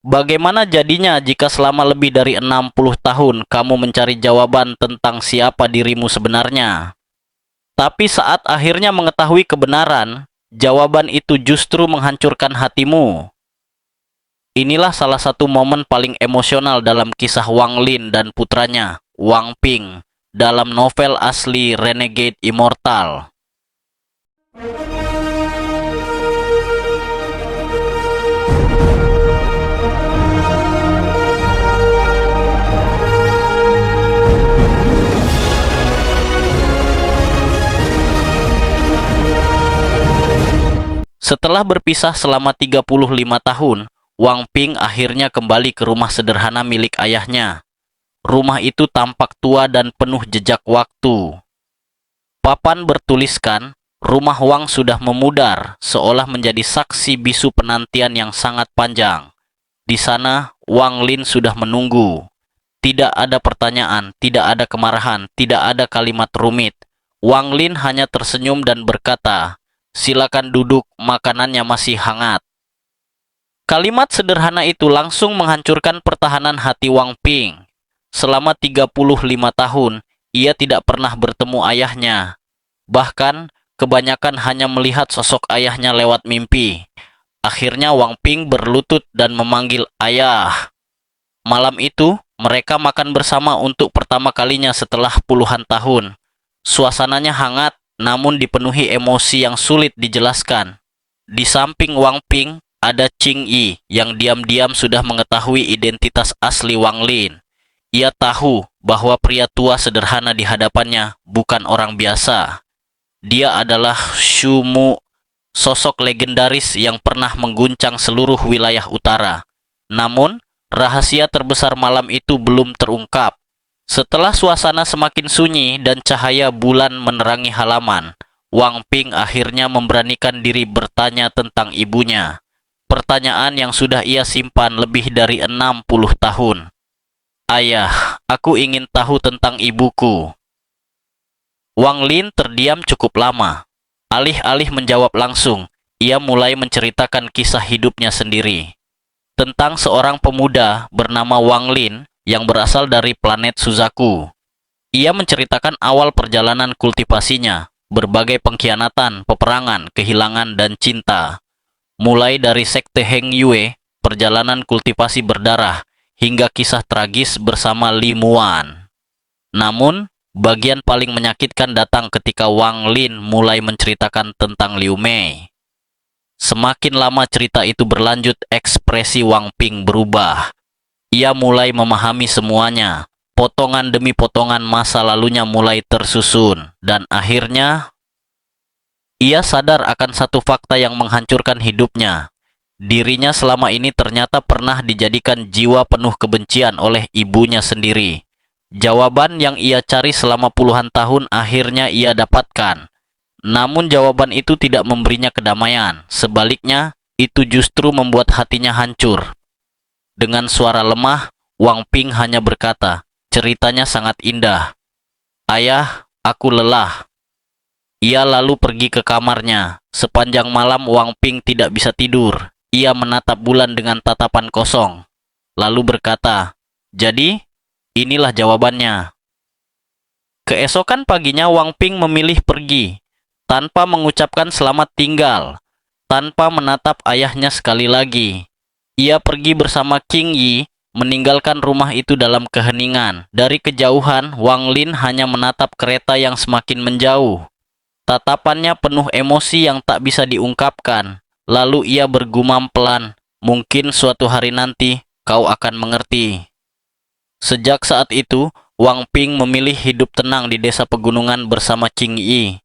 Bagaimana jadinya jika selama lebih dari 60 tahun kamu mencari jawaban tentang siapa dirimu sebenarnya? Tapi saat akhirnya mengetahui kebenaran, jawaban itu justru menghancurkan hatimu. Inilah salah satu momen paling emosional dalam kisah Wang Lin dan putranya, Wang Ping, dalam novel asli Renegade Immortal. Setelah berpisah selama 35 tahun, Wang Ping akhirnya kembali ke rumah sederhana milik ayahnya. Rumah itu tampak tua dan penuh jejak waktu. Papan bertuliskan, rumah Wang sudah memudar, seolah menjadi saksi bisu penantian yang sangat panjang. Di sana, Wang Lin sudah menunggu. Tidak ada pertanyaan, tidak ada kemarahan, tidak ada kalimat rumit. Wang Lin hanya tersenyum dan berkata, "Silakan duduk, makanannya masih hangat." Kalimat sederhana itu langsung menghancurkan pertahanan hati Wang Ping. Selama 35 tahun, ia tidak pernah bertemu ayahnya. Bahkan, kebanyakan hanya melihat sosok ayahnya lewat mimpi. Akhirnya Wang Ping berlutut dan memanggil ayah. Malam itu, mereka makan bersama untuk pertama kalinya setelah puluhan tahun. Suasananya hangat, namun dipenuhi emosi yang sulit dijelaskan. Di samping Wang Ping, ada Qing Yi yang diam-diam sudah mengetahui identitas asli Wang Lin. Ia tahu bahwa pria tua sederhana di hadapannya bukan orang biasa. Dia adalah Shu Mu, sosok legendaris yang pernah mengguncang seluruh wilayah utara. Namun, rahasia terbesar malam itu belum terungkap. Setelah suasana semakin sunyi dan cahaya bulan menerangi halaman, Wang Ping akhirnya memberanikan diri bertanya tentang ibunya. Pertanyaan yang sudah ia simpan lebih dari 60 tahun. "Ayah, aku ingin tahu tentang ibuku." Wang Lin terdiam cukup lama. Alih-alih menjawab langsung, ia mulai menceritakan kisah hidupnya sendiri. Tentang seorang pemuda bernama Wang Lin yang berasal dari planet Suzaku. Ia menceritakan awal perjalanan kultivasinya, berbagai pengkhianatan, peperangan, kehilangan, dan cinta. Mulai dari sekte Heng Yue, perjalanan kultivasi berdarah, hingga kisah tragis bersama Li Muan. Namun, bagian paling menyakitkan datang ketika Wang Lin mulai menceritakan tentang Liu Mei. Semakin lama cerita itu berlanjut, ekspresi Wang Ping berubah. Ia mulai memahami semuanya. Potongan demi potongan masa lalunya mulai tersusun, dan akhirnya ia sadar akan satu fakta yang menghancurkan hidupnya. Dirinya selama ini ternyata pernah dijadikan jiwa penuh kebencian oleh ibunya sendiri. Jawaban yang ia cari selama puluhan tahun akhirnya ia dapatkan. Namun jawaban itu tidak memberinya kedamaian. Sebaliknya, itu justru membuat hatinya hancur. Dengan suara lemah, Wang Ping hanya berkata, "Ceritanya sangat indah. Ayah, aku lelah." Ia lalu pergi ke kamarnya. Sepanjang malam Wang Ping tidak bisa tidur. Ia menatap bulan dengan tatapan kosong. Lalu berkata, "Jadi, inilah jawabannya." Keesokan paginya Wang Ping memilih pergi, tanpa mengucapkan selamat tinggal, tanpa menatap ayahnya sekali lagi. Ia pergi bersama Qing Yi, meninggalkan rumah itu dalam keheningan. Dari kejauhan, Wang Lin hanya menatap kereta yang semakin menjauh. Tatapannya penuh emosi yang tak bisa diungkapkan. Lalu ia bergumam pelan, "Mungkin suatu hari nanti kau akan mengerti." Sejak saat itu, Wang Ping memilih hidup tenang di desa pegunungan bersama Qing Yi.